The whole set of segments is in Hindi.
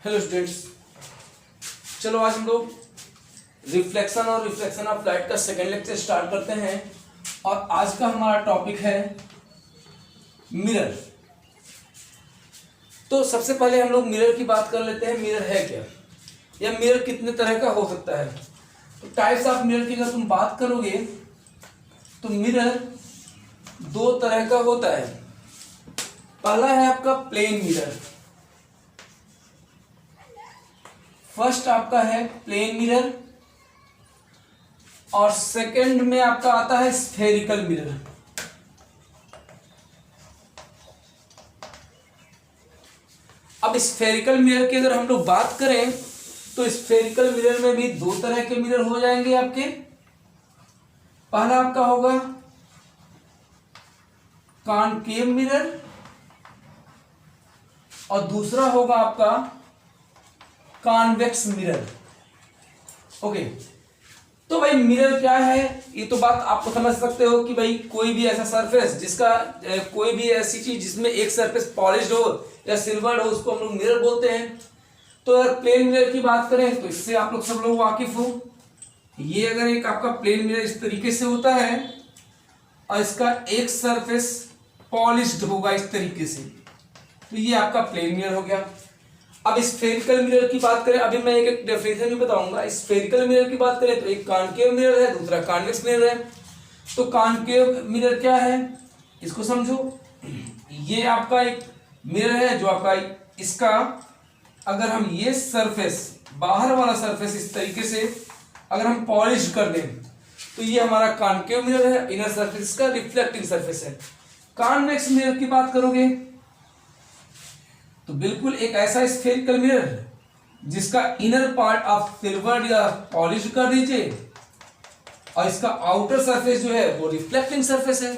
हेलो स्टूडेंट्स, चलो आज हम लोग रिफ्लेक्शन और रिफ्लेक्शन ऑफ लाइट का सेकेंड लेक्चर स्टार्ट करते हैं। और आज का हमारा टॉपिक है मिरर। तो सबसे पहले हम लोग मिरर की बात कर लेते हैं। मिरर है क्या, या मिरर कितने तरह का हो सकता है। तो टाइप्स ऑफ मिरर की अगर तुम बात करोगे तो मिरर दो तरह का होता है। पहला है आपका प्लेन मिरर। फर्स्ट आपका है प्लेन मिरर और सेकंड में आपका आता है स्फेरिकल मिरर। अब स्फेरिकल मिरर की अगर हम लोग बात करें तो स्फेरिकल मिरर में भी दो तरह के मिरर हो जाएंगे आपके। पहला आपका होगा कॉनकेव मिरर और दूसरा होगा आपका कॉन्वेक्स मिरर। ओके, तो भाई मिरर क्या है, ये तो बात आप तो समझ सकते हो कि भाई कोई भी ऐसा सरफेस जिसका कोई भी ऐसी चीज जिसमें एक सरफेस पॉलिश्ड हो या सिल्वर्ड हो, उसको हम लोग मिरर बोलते हैं। तो अगर प्लेन मिरर की बात करें तो इससे आप लोग सब लोग वाकिफ हो। ये अगर एक आपका प्लेन मिरर इस तरीके से होता है और इसका एक सरफेस पॉलिश्ड होगा इस तरीके से, तो ये आपका प्लेन मिरर हो गया। अब स्फेरिकल मिरर की बात करें, अभी मैं एक डेफिनेशन भी बताऊंगा। स्फेरिकल मिरर की बात करें तो एक कॉनकेव मिरर है, दूसरा कॉन्वेक्स मिरर है। तो कॉनकेव मिरर क्या है, इसको समझो। ये आपका एक मिरर है जो आपका इसका अगर हम ये सरफेस, बाहर वाला सरफेस इस तरीके से अगर हम पॉलिश कर दें तो ये हमारा कॉनकेव मिरर है, इनर सरफेस का रिफ्लेक्टिंग सरफेस है। कॉन्वेक्स मिरर की बात करोगे तो बिल्कुल एक ऐसा स्फेरिकल मिरर जिसका इनर पार्ट आप सिल्वर्ड या पॉलिश कर दीजिए और इसका आउटर सरफेस जो है वो रिफ्लेक्टिंग सरफेस है।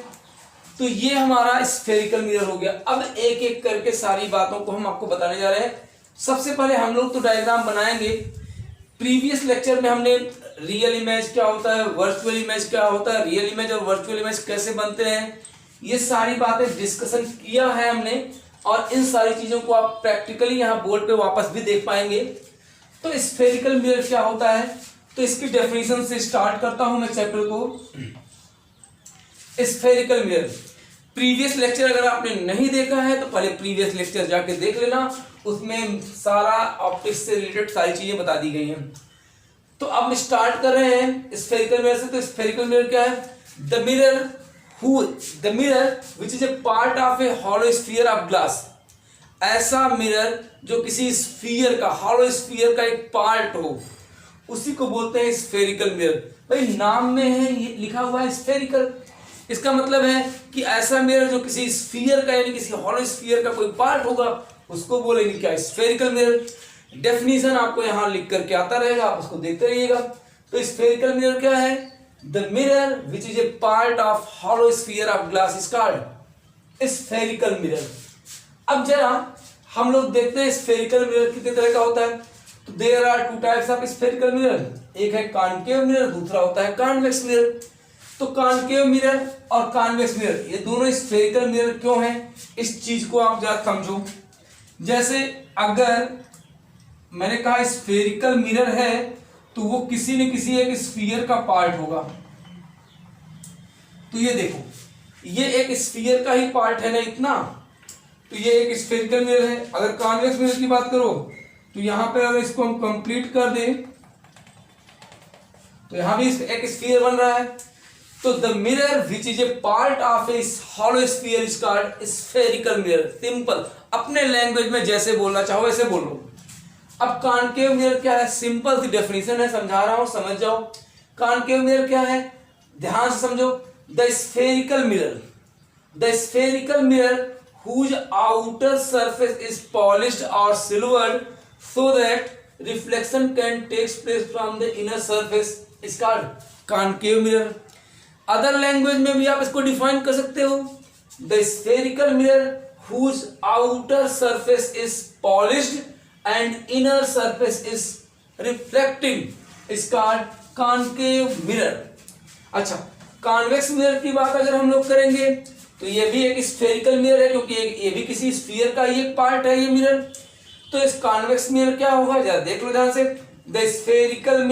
तो ये हमारा स्फेरिकल मिरर हो गया। अब एक एक करके सारी बातों को हम आपको बताने जा रहे हैं। सबसे पहले हम लोग तो डायग्राम बनाएंगे। प्रीवियस लेक्चर में हमने रियल इमेज क्या होता है, वर्चुअल इमेज क्या होता है, रियल इमेज और वर्चुअल इमेज कैसे बनते हैं, ये सारी बातें डिस्कशन किया है हमने। और इन सारी चीजों को आप प्रैक्टिकली यहाँ बोर्ड पे वापस भी देख पाएंगे। तो स्फेरिकल मिरर क्या होता है, तो इसकी डेफिनेशन से स्टार्ट करता हूं मैं चैप्टर को। स्फेरिकल मिरर प्रीवियस लेक्चर अगर आपने नहीं देखा है तो पहले प्रीवियस लेक्चर जाके देख लेना, उसमें सारा ऑप्टिक्स से रिलेटेड सारी चीजें बता दी गई हैं। तो अब हम स्टार्ट कर रहे हैं स्फेरिकल मिरर से। तो स्फेरिकल मिरर क्या है, the mirror which is a part of A hollow sphere of glass. ऐसा मिरर जो किसी स्फीयर का, हॉलो स्फीयर का एक पार्ट हो, उसी को बोलते हैं स्फेरिकल मिरर। भाई नाम में है ये लिखा हुआ है स्फेरिकल, इसका मतलब है कि ऐसा मिरर जो किसी स्फीयर का यानी किसी हॉलो स्फीयर का कोई पार्ट होगा, उसको बोलेंगे क्या, स्फेरिकल मिरर। डेफिनेशन आपको यहां लिख करके आता रहेगा, आप उसको देखते रहिएगा। तो स्फेरिकल मिरर क्या है, the mirror which is a part of hollow sphere of glass is called spherical mirror। अब जरा हम लोग देखते हैं स्फेरिकल मिरर कितने तरह का होता है। तो there are two types of spherical mirror, एक है कॉनकेव मिरर, दूसरा होता है कॉन्वेक्स मिरर। तो कॉनकेव मिरर और कॉन्वेक्स मिरर ये दोनों स्फेरिकल मिरर क्यों हैं, इस चीज को आप जरा समझो। जैसे अगर मैंने कहा स्फेरिकल मिरर है तो वो किसी न किसी एक स्फीयर का पार्ट होगा। तो ये देखो, ये एक स्फीयर का ही पार्ट है ना इतना, तो ये एक स्फेरिकल मिरर है। अगर कॉन्वेक्स मिरर की बात करो तो यहां पे अगर इसको हम कंप्लीट कर दें तो यहां भी एक स्फीयर बन रहा है। तो the mirror which is a part of A hollow sphere is called spherical mirror. Simple, अपने लैंग्वेज में जैसे बोलना चाहो वैसे बोलो। अब कॉनकेव मिरर क्या है, सिंपल सी डेफिनेशन है, समझा रहा हूं, समझ जाओ। कॉनकेव मिरर क्या है, ध्यान से समझो। The spherical mirror whose outer surface is polished or silvered so that reflection can take place from the inner surface is called concave mirror। Other language में भी आप इसको डिफाइन कर सकते हो। The spherical mirror whose outer surface is polished and inner surface is reflecting is called concave mirror। अच्छा, कॉन्वेक्स मिरर की बात अगर हम लोग करेंगे तो ये भी एक स्फेरिकल मिरर है, क्योंकि ये भी किसी स्फीयर का ही एक पार्ट है ये मिरर। तो इस कॉन्वेक्स मिरर क्या होगा, जरा देख लो ध्यान से। The spherical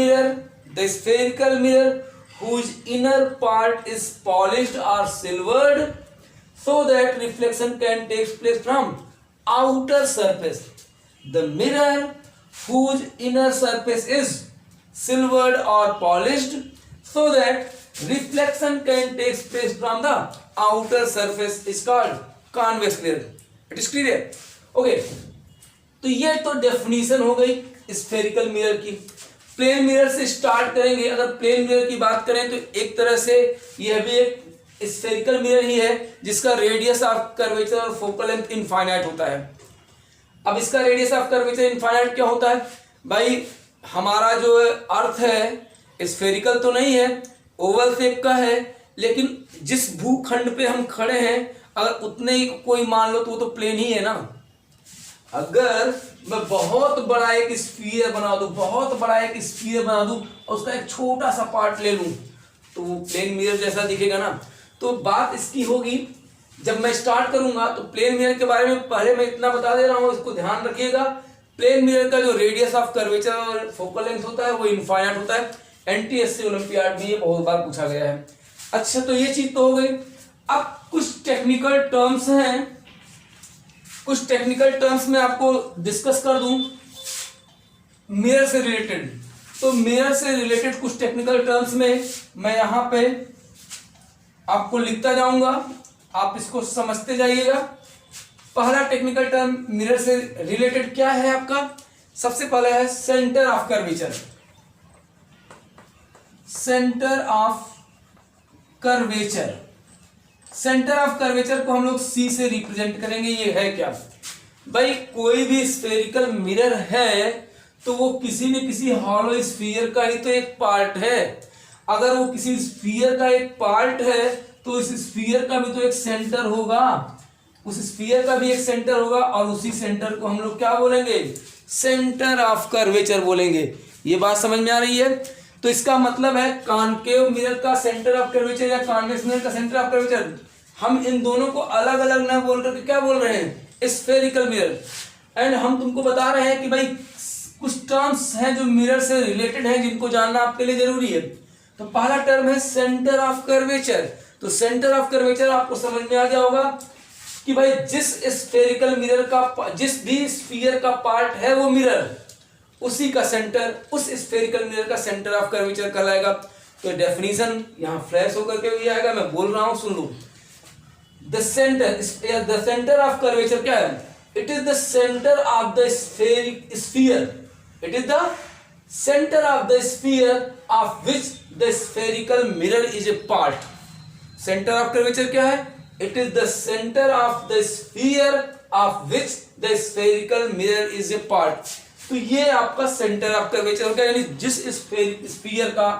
mirror whose inner part is polished or silvered so that reflection can take place from outer surface. The mirror whose inner surface is silvered or polished so that reflection can take place from the outer surface is called convex mirror. It is clear? Okay. तो ये तो डेफिनेशन हो गई स्फेरिकल मिरर की। प्लेन मिरर से स्टार्ट करेंगे। अगर प्लेन मिरर की बात करें तो एक तरह से यह भी एक स्फेरिकल मिरर ही है जिसका रेडियस ऑफ कर्वेचर और फोकल लेंथ इनफाइनाइट होता है। अब इसका रेडियस ऑफ कर्वेचर इनफाइनाइट क्या होता है भाई, हमारा जो अर्थ है स्फेरिकल तो नहीं है, ओवल शेप का है, लेकिन जिस भूखंड पे हम खड़े हैं अगर उतने ही कोई मान लो तो वो तो प्लेन ही है ना। अगर मैं बहुत बड़ा एक स्फीयर बना दूं, बहुत बड़ा एक स्फीयर बना दूं और उसका एक छोटा सा पार्ट ले लूं तो वो प्लेन मिरर जैसा दिखेगा ना। तो बात इसकी होगी, जब मैं स्टार्ट करूंगा तो प्लेन मिरर के बारे में पहले मैं इतना बता दे रहा हूं, इसको ध्यान रखिएगा। प्लेन मिरर का जो रेडियस ऑफ कर्वेचर और फोकल लेंथ होता है वो इनफाइनाइट होता है। एनटीएससी ओलंपियाड में ये बहुत बार पूछा गया है। अच्छा, तो ये चीज तो हो गई। अब कुछ टेक्निकल टर्म्स हैं, कुछ टेक्निकल टर्म्स में आपको डिस्कस कर दूं मिरर से रिलेटेड। तो मिरर से रिलेटेड कुछ टेक्निकल टर्म्स में मैं यहां पे आपको लिखता जाऊंगा, आप इसको समझते जाइएगा। पहला टेक्निकल टर्म मिरर से रिलेटेड क्या है आपका, सबसे पहले है centre of curvature. Centre of curvature, centre of curvature को हम लोग सी से रिप्रेजेंट करेंगे। ये है क्या भाई, कोई भी स्फेरिकल मिरर है तो वो किसी न किसी हॉलो स्फीयर का ही तो एक पार्ट है। अगर वो किसी स्फीयर का एक पार्ट है तो इस स्फीयर का भी तो एक सेंटर होगा, उस स्फीयर का भी एक सेंटर होगा और उसी सेंटर को हम लोग क्या बोलेंगे, सेंटर ऑफ कर्वेचर बोलेंगे। ये बात समझ में आ रही है? तो इसका मतलब है कॉनकेव मिरर का सेंटर ऑफ कर्वेचर या कॉन्वेक्स मिरर का सेंटर ऑफ कर्वेचर, हम इन दोनों को अलग अलग ना बोल करके क्या बोल रहे हैं, स्फेरिकल मिरर। एंड हम तुमको बता रहे हैं कि भाई कुछ टर्म्स हैं जो मिरर से रिलेटेड हैं जिनको जानना आपके लिए जरूरी है। तो पहला टर्म है सेंटर ऑफ कर्वेचर। तो सेंटर ऑफ कर्वेचर आपको समझ में आ गया होगा कि भाई जिस स्फेरिकल मिरर का, जिस भी स्फीयर का पार्ट है वो मिरर, उसी का सेंटर, उस स्फेरिकल मिरर का सेंटर ऑफ कर्वेचर कहलाएगा। तो डेफिनेशन यहां फ्लैश होकर के भी आएगा, मैं बोल रहा हूं सुन लो। द सेंटर ऑफ कर्वेचर क्या है, it is the centre of the sphere, it is the centre of the sphere of which the spherical mirror is a part. Centre of curvature क्या है, it is the centre of the sphere of which the spherical mirror is a part. तो ये आपका सेंटर ऑफ कर्वेचर हो गया, यानी जिस स्फीयर का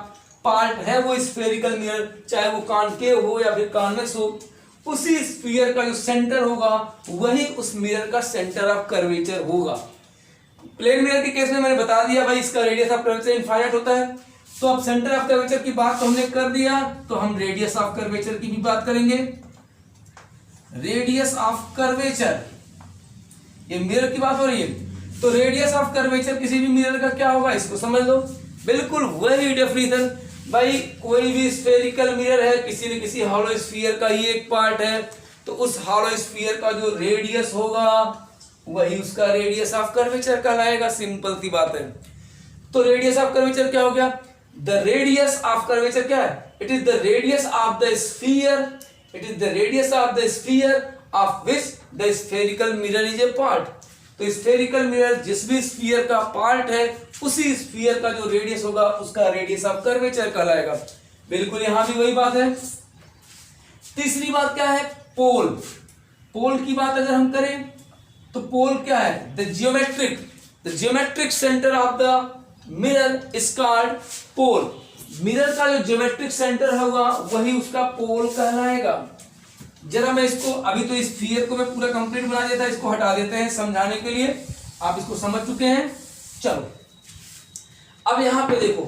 पार्ट है वो स्फेरिकल मिरर, चाहे वो कॉनकेव हो या फिर कॉन्वेक्स हो, उसी स्फीयर का जो सेंटर होगा वही उस मिरर का सेंटर ऑफ कर्वेचर होगा। प्लेन मिरर के केस में मैंने बता दिया भाई इसका रेडियस ऑफ कर्वेचर इनफाइनाइट होता है। तो अब सेंटर ऑफ कर्वेचर की बात तो हमने कर दिया, तो हम रेडियस ऑफ कर्वेचर की भी बात करेंगे। रेडियस ऑफ कर्वेचर, ये मिरर की बात हो रही है, तो रेडियस ऑफ कर्वेचर किसी भी मिरर का क्या होगा इसको समझ लो। बिल्कुल वही डेफिनेशन भाई, कोई भी स्फेरिकल मिरर है, किसी न किसी हॉलो स्फीयर का ही एक पार्ट है, तो उस हॉलो स्फीयर का जो रेडियस होगा वही उसका रेडियस ऑफ कर्वेचर कहलाएगा। सिंपल सी बात है। तो रेडियस ऑफ कर्वेचर क्या हो गया, द रेडियस ऑफ कर्वेचर क्या है, it is the radius of the sphere, it is the radius of the sphere of which the spherical mirror is a part. तो स्फेरिकल मिरर जिस भी स्फीयर का पार्ट है उसी स्फीयर का जो रेडियस होगा उसका रेडियस ऑफ कर्वेचर कहलाएगा। बिल्कुल यहां भी वही बात है। तीसरी बात क्या है, पोल। पोल की बात अगर हम करें तो पोल क्या है, the geometric centre of the mirror is called pole. Mirror का जो जियोमेट्रिक सेंटर होगा वही उसका पोल कहलाएगा। जरा मैं इसको, अभी तो इस स्फीयर को मैं पूरा कंप्लीट बना देता, इसको हटा देते हैं समझाने के लिए, आप इसको समझ चुके हैं। चलो अब यहां पे देखो,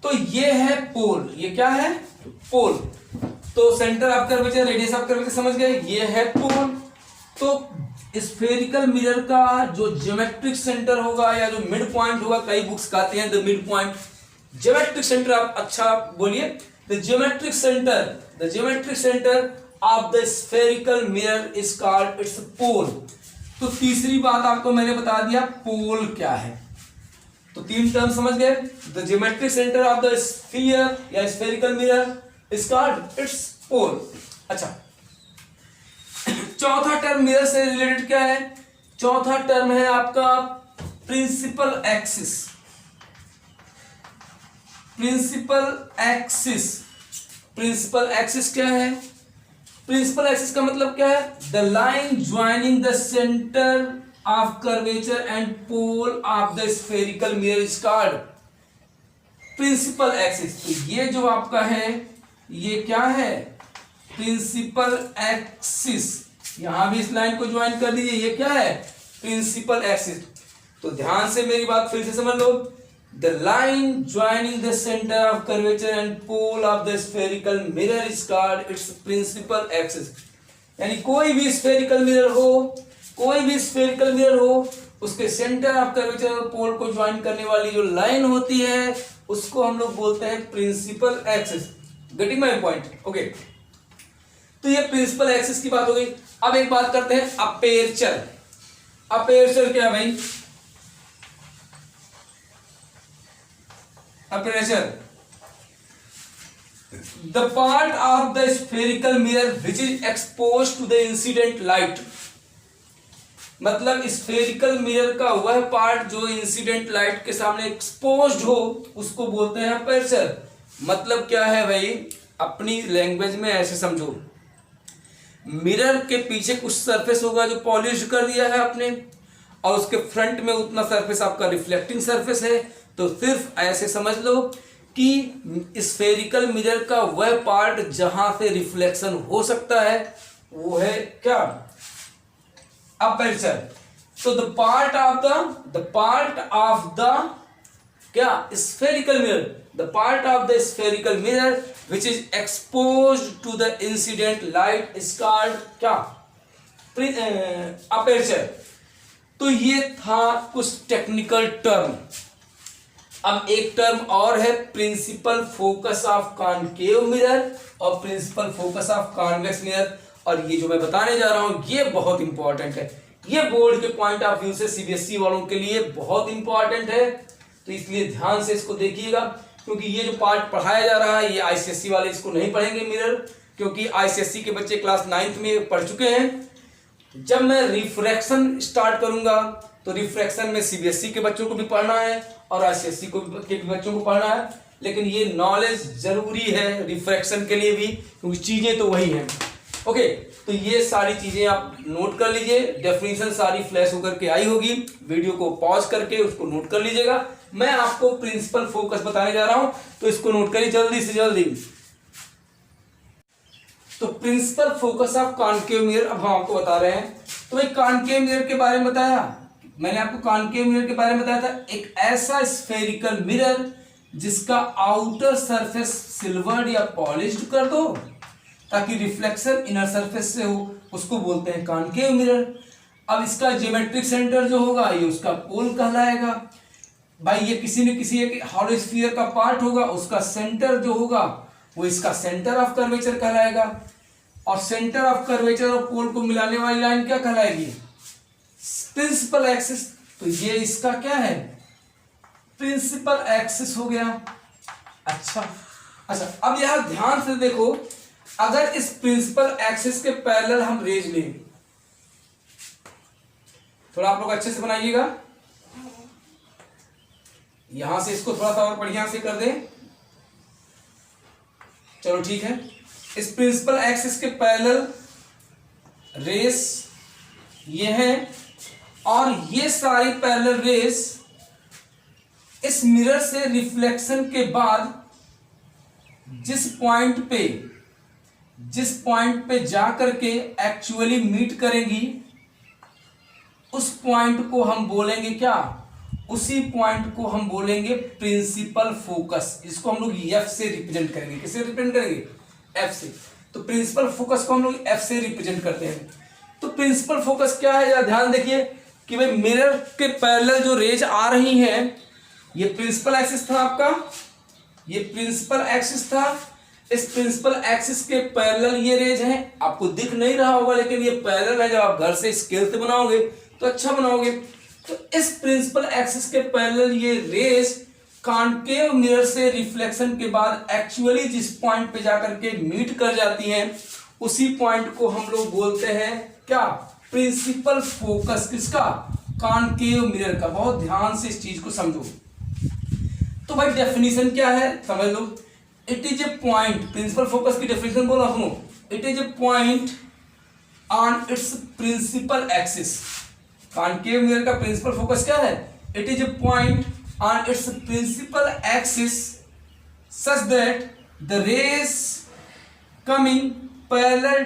तो ये है पोल, ये क्या है, पोल। तो centre of curvature, radius of curvature समझ गए, ये है पोल। तो स्फेरिकल मिरर का जो ज्योमेट्रिक सेंटर होगा या जो मिड पॉइंट होगा, कई बुक्स कहते हैं the mid point, geometric centre, आप अच्छा बोलिए, the geometric centre of the spherical mirror is called its pole. तो तीसरी बात आपको मैंने बता दिया पोल क्या है। तो तीन टर्म समझ गए, the geometric centre of the sphere या spherical mirror is called its pole. अच्छा, चौथा टर्म मिरर से रिलेटेड क्या है? चौथा टर्म है आपका प्रिंसिपल एक्सिस। प्रिंसिपल एक्सिस क्या है? प्रिंसिपल एक्सिस का मतलब क्या है? The line joining the centre of curvature and pole of the spherical mirror is called principal axis. तो ये जो आपका है ये क्या है? Principal axis. यहां भी इस लाइन को ज्वाइन कर दीजिए, ये क्या है? Principal axis. तो ध्यान से मेरी बात फिर से समझ लो, the line joining the centre of curvature and pole of the spherical mirror is called its principal axis. यानी कोई भी स्फेरिकल मिरर हो, उसके सेंटर ऑफ कर्वेचर और पोल को ज्वाइन करने वाली जो लाइन होती है उसको हम लोग बोलते हैं principal axis. Getting my point? Okay, तो ये प्रिंसिपल एक्सिस की बात हो गई। अब एक बात करते हैं अपेर्चर। अपेर्चर क्या है भाई? Aperture the part of the spherical mirror which is expose to the incident light. मतलब स्फेरिकल मिरर का वह पार्ट जो इंसिडेंट लाइट के सामने एक्सपोज्ड हो उसको बोलते हैं अपेर्चर। मतलब क्या है भाई? अपनी लैंग्वेज में ऐसे समझो, मिरर के पीछे कुछ सरफेस होगा जो पॉलिश कर दिया है आपने, और उसके फ्रंट में उतना सरफेस आपका रिफ्लेक्टिंग सरफेस है। तो सिर्फ ऐसे समझ लो कि स्फेरिकल मिरर का वह पार्ट जहां से रिफ्लेक्शन हो सकता है वो है क्या? अपर्चर। तो द पार्ट ऑफ द क्या? Spherical mirror, the part of the spherical mirror which is exposed to the incident light is called क्या? अपेर्चर। तो ये था कुछ टेक्निकल टर्म। अब एक टर्म और है principal focus of concave mirror और principal focus of convex mirror. और ये जो मैं बताने जा रहा हूं ये बहुत इंपॉर्टेंट है, ये बोर्ड के पॉइंट ऑफ व्यू से सीबीएसई वालों के लिए बहुत इंपॉर्टेंट है। तो इसलिए ध्यान से इसको देखिएगा, क्योंकि ये जो पार्ट पढ़ाया जा रहा है ये आईसीएसई वाले इसको नहीं पढ़ेंगे मिरर, क्योंकि आईसीएसई के बच्चे क्लास 9th में पढ़ चुके हैं। जब मैं रिफ्रैक्शन स्टार्ट करूंगा तो रिफ्रैक्शन में सीबीएसई के बच्चों को भी पढ़ना है और आईसीएसई के भी बच्चों को पढ़ना है, लेकिन ये नॉलेज जरूरी है रिफ्रैक्शन के लिए भी, क्योंकि चीजें तो वही हैं। ओके, तो ये सारी चीजें आप नोट कर लीजिए, डेफिनेशन सारी फ्लैश होकर के आई होगी, वीडियो को पॉज करके उसको नोट कर लीजिएगा। मैं आपको प्रिंसिपल फोकस बताने जा रहा हूं, तो इसको नोट करिए जल्दी से जल्दी। तो principal focus of concave mirror अब हम आपको बता रहे हैं। तो भाई कॉनकेव मिरर के बारे में बताया मैंने आपको, कॉनकेव मिरर के बारे में बताया था, एक ऐसा स्फेरिकल मिरर जिसका आउटर सरफेस सिल्वर्ड या पॉलिश्ड कर दो ताकि रिफ्लेक्शन इनर सरफेस से हो, उसको बोलते हैं कॉनकेव मिरर। अब इसका ज्योमेट्रिक सेंटर जो होगा ये उसका पोल कहलाएगा। भाई ये किसी न किसी एक हॉलो स्फीयर का पार्ट होगा, उसका सेंटर जो होगा वो इसका सेंटर ऑफ कर्वेचर कहलाएगा। और सेंटर ऑफ कर्वेचर और पोल को मिलाने वाली लाइन क्या कहलाएगी? Principal axis. तो ये इसका क्या है? प्रिंसिपल एक्सिस हो गया। अच्छा, अब यहां ध्यान से देखो, अगर इस प्रिंसिपल एक्सिस के पैरेलल हम रेज लें, थोड़ा आप लोग अच्छे से बनाइएगा, यहां से इसको थोड़ा सा और बढ़िया से कर दें। चलो ठीक है, इस प्रिंसिपल एक्सिस के पैरेलल रेस ये है और ये सारी पैरेलल रेस इस मिरर से रिफ्लेक्शन के बाद जिस पॉइंट पे जाकर के एक्चुअली मीट करेंगी उस पॉइंट को हम बोलेंगे क्या? उसी पॉइंट को हम बोलेंगे प्रिंसिपल फोकस। इसको हम लोग एफ से रिप्रेजेंट करेंगे। किससे रिप्रेजेंट करेंगे? एफ से। तो प्रिंसिपल फोकस को हम लोग एफ से रिप्रेजेंट करते हैं। तो प्रिंसिपल फोकस क्या है, जरा ध्यान देखिए कि भाई मिरर के पैरेलल जो रेज आ रही हैं, ये प्रिंसिपल एक्सिस था आपका, ये प्रिंसिपल एक्सिस था, इस प्रिंसिपल एक्सिस के पैरेलल ये रेज हैं। आपको दिख नहीं रहा होगा लेकिन ये पैरेलल है, जब आप घर से स्केल से बनाओगे तो अच्छा बनाओगे। तो इस प्रिंसिपल एक्सिस के पैरेलल ये रेज कॉनकेव मिरर से रिफ्लेक्शन के बाद एक्चुअली जिस पॉइंट पे जाकर के मीट कर जाती हैं, उसी पॉइंट को हम लोग बोलते हैं क्या, प्रिंसिपल फोकस। किसका, कॉनकेव मिरर का। बहुत ध्यान से इस चीज को समझो। तो भाई डेफिनेशन क्या है समझ लो, it is a point, principal focus की डेफिनेशन बोलो सुनो, it is a point on its principal axis. Concave mirror का प्रिंसिपल फोकस क्या है, it is a point on its principal axis such that the rays coming parallel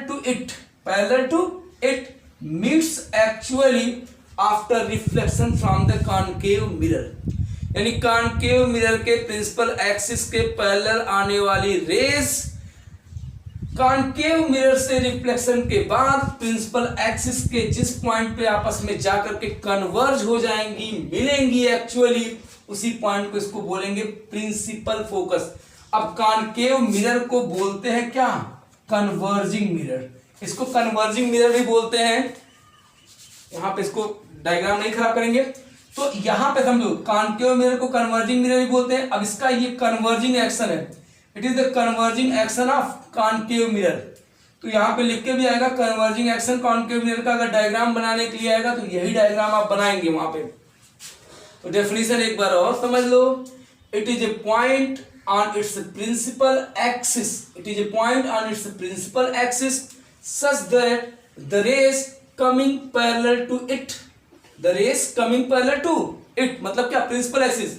to it meets actually after reflection from the concave mirror। यानी कॉनकेव मिरर के प्रिंसिपल एक्सिस के पैरेलल आने वाली रेज कॉनकेव मिरर से रिफ्लेक्शन के बाद प्रिंसिपल एक्सिस के जिस पॉइंट पे आपस में जाकर के कन्वर्ज हो जाएंगी, मिलेंगी एक्चुअली, उसी पॉइंट को इसको बोलेंगे प्रिंसिपल फोकस। अब कॉनकेव मिरर को बोलते हैं क्या, कन्वर्जिंग मिरर। इसको कन्वर्जिंग मिरर भी बोलते हैं। यहां पे इसको डायग्राम नहीं खराब करेंगे, तो यहां पे समझो कॉनकेव मिरर को कन्वर्जिंग मिरर भी बोलते हैं। अब इसका ये कन्वर्जिंग एक्शन है, it is the converging action of concave mirror. तो यहां पे लिख के भी आएगा कन्वर्जिंग एक्शन कॉनकेव मिरर का। अगर डायग्राम बनाने के लिए आएगा तो यही डायग्राम आप बनाएंगे वहां पे। तो डेफिनेशन एक बार और समझ लो, it is a point on its principal axis, it is a point on its principal axis such that the rays coming parallel to it, the rays coming parallel to it मतलब क्या, principal axis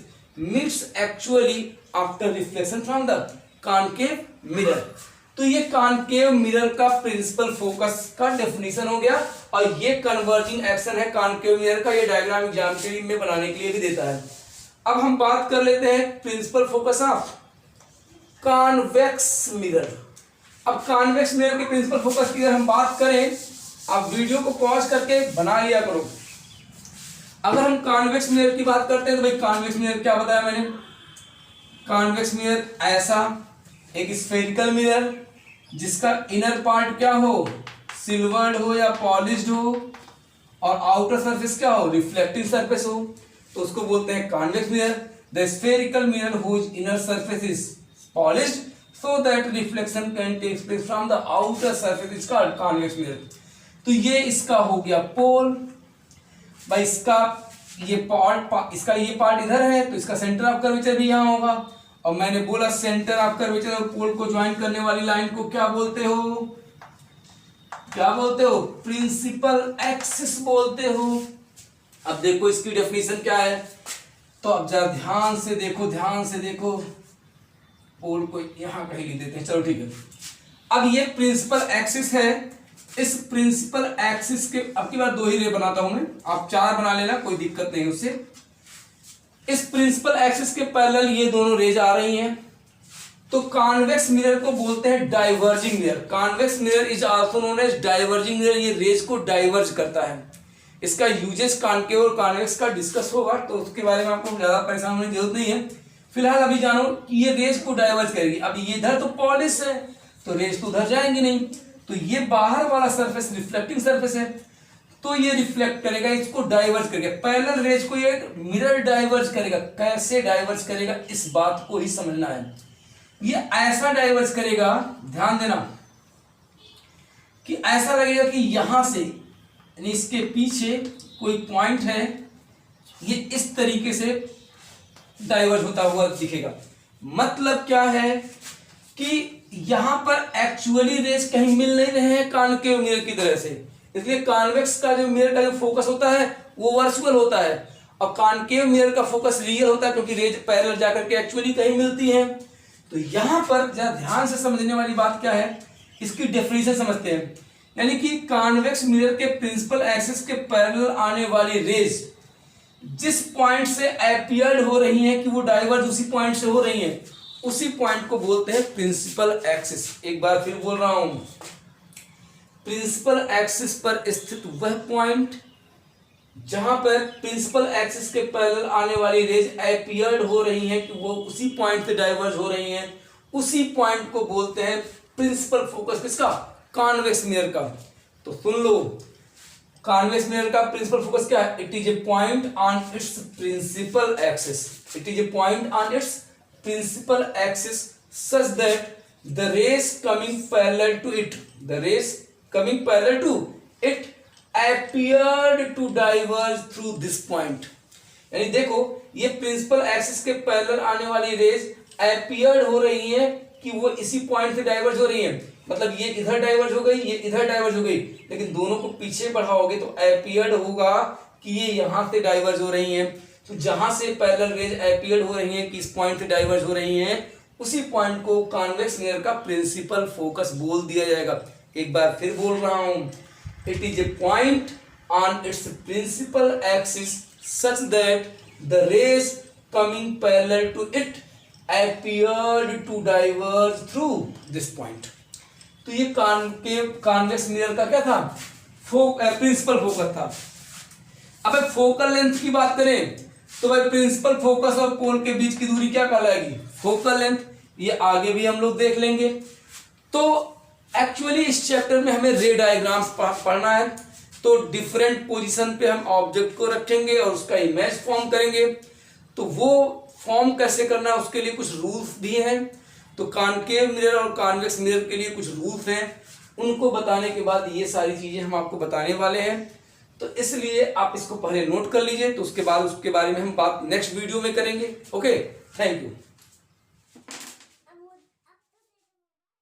meets actually after reflection from the concave mirror। तो ये कॉनकेव मिरर का प्रिंसिपल फोकस का डेफिनेशन हो गया, और ये कन्वर्जिंग एक्शन है कॉनकेव मिरर का। ये डायग्राम एग्जाम के में बनाने के लिए भी देता है। अब हम बात कर लेते हैं principal focus of convex mirror. अब कॉन्वेक्स मिरर के प्रिंसिपल फोकस की अगर हम बात करें, आप वीडियो को पॉज करके बना लिया करो। अगर हम कॉन्वेक्स मिरर की बात करते हैं तो भाई कॉन्वेक्स मिरर क्या बताया मैंने, कॉन्वेक्स मिरर ऐसा एक स्फेरिकल मिरर जिसका इनर पार्ट क्या हो, सिल्वर्ड हो या पॉलिश्ड हो, और आउटर सरफेस क्या हो, रिफ्लेक्टिव सरफेस हो, तो उसको बोलते हैं convex mirror. The spherical mirror whose inner surface is polished so that reflection can take place from the outer surface is called convex mirror। तो ये इसका हो गया पोल। भाई इसका ये इसका ये पार्ट इधर है, तो इसका सेंटर ऑफ कर्वेचर भी यहाँ होगा। और मैंने बोला सेंटर ऑफ कर्वेचर और पोल को ज्वाइन करने वाली लाइन को क्या बोलते हो, क्या बोलते हो, प्रिंसिपल एक्सिस बोलते हो। अब देखो इसकी डेफिनेशन क्या है, तो अब जरा ध्यान से देखो, ध्यान से देखो। पोल को यहां कहीं लिख देते हैं, चलो ठीक है। अब ये प्रिंसिपल एक्सिस है, इस प्रिंसिपल एक्सिस के अब की बार 2 ही रे बनाता हूं मैं, आप 4 बना लेना, कोई दिक्कत नहीं उससे। इस प्रिंसिपल एक्सिस के पैरेलल ये दोनों रेज आ रही हैं, तो कॉन्वेक्स मिरर को बोलते हैं diverging mirror. Convex mirror is also known as diverging mirror. ये रेज को डाइवर्ज करता है। इसका यूजेस कॉनकेव और कॉन्वेक्स का डिस्कस होगा, तो उसके बारे में आपको ज्यादा परेशान होने की जरूरत नहीं है। फिलहाल अभी जानो कि ये रेज को डाइवर्ज करेगी। अब ये इधर तो पॉलिश है, तो रेज तो उधर जाएंगे नहीं, तो ये बाहर वाला सरफेस रिफ्लेक्टिंग सरफेस है, तो ये रिफ्लेक्ट करेगा, इसको डाइवर्ज करेगा। पैरेलल रेज को ये मिरर डाइवर्ज करेगा। कैसे डाइवर्ज करेगा, इस बात को ही समझना है। ये ऐसा डाइवर्ज करेगा, ध्यान देना, कि ऐसा लगेगा कि यहां से यानी इसके पीछे कोई पॉइंट है, ये इस तरीके से डाइवर्ज होता हुआ दिखेगा। मतलब क्या है कि यहां पर एक्चुअली रेज कहीं मिल नहीं रहे हैं कॉनकेव मिरर की तरह से, इसलिए कॉन्वेक्स का जो मिरर का जो फोकस होता है वो वर्चुअल होता है, और कॉनकेव मिरर का फोकस रियल होता है, क्योंकि रेज पैरेलल जाकर के एक्चुअली कहीं मिलती है। तो यहां पर जरा ध्यान से समझने वाली बात क्या है, इसकी डेफिनेशन समझते हैं। यानी कि कॉन्वेक्स मिरर के प्रिंसिपल एक्सिस के पैरेलल आने वाली रेज जिस पॉइंट से अपीयर्ड हो रही हैं कि वो डाइवर्ज उसी पॉइंट से हो रही हैं, उसी पॉइंट को बोलते हैं प्रिंसिपल एक्सिस। एक बार फिर बोल रहा हूं, प्रिंसिपल एक्सिस पर स्थित वह पॉइंट जहां पर प्रिंसिपल एक्सिस के पैरेलल आने वाली रेज अपीयर्ड हो रही हैं, कि वो उसी पॉइंट से डाइवर्ज हो रही हैं, उसी पॉइंट को बोलते हैं प्रिंसिपल फोकस किसका, कॉन्वेक्स मिरर का। तो सुन लो, कॉन्वेक्स मिरर का प्रिंसिपल फोकस क्या है, it is a point on its principal axis, it is a point on its principal axis such that the rays coming parallel to it, the rays coming parallel to it appeared to diverge through this point। यानी देखो, ये प्रिंसिपल एक्सिस के पैरेलल आने वाली रेज appeared हो रही हैं कि वो इसी पॉइंट से डाइवर्ज हो रही हैं, मतलब ये इधर डाइवर्ज हो गई, ये इधर डाइवर्ज हो गई, लेकिन दोनों को पीछे बढ़ाओगे तो appeared होगा कि ये यहां से डाइवर्ज हो रही हैं। तो जहां से पैरेलल रेज appeared हो रही हैं कि इस पॉइंट से डाइवर्ज हो रही हैं, उसी पॉइंट को कॉन्वेक्स मिरर का प्रिंसिपल फोकस बोल दिया जाएगा। एक बार फिर बोल रहा हूं, it is a point on its principal axis such that the rays coming parallel to it appeared to diverge through this point। तो ये कॉन्वेक्स मिरर का क्या था, प्रिंसिपल फोकस था। अब फोकल लेंथ की बात करें तो भाई प्रिंसिपल फोकस और कोन के बीच की दूरी क्या कहलाएगी, फोकल लेंथ। ये आगे भी हम लोग देख लेंगे। तो एक्चुअली इस चैप्टर में हमें रे डायग्राम्स पढ़ना है, तो डिफरेंट पोजीशन पे हम ऑब्जेक्ट को रखेंगे और उसका इमेज फॉर्म करेंगे। तो वो फॉर्म कैसे करना है उसके लिए कुछ रूल्स दिए हैं। तो कॉनकेव मिरर और कॉन्वेक्स मिरर के लिए कुछ रूल्स हैं, उनको बताने के बाद ये सारी चीजें हम आपको बताने वाले हैं। तो इसलिए आप इसको पहले नोट कर लीजिए, तो उसके बाद उसके बारे में हम बात नेक्स्ट वीडियो में करेंगे। Okay, thank you.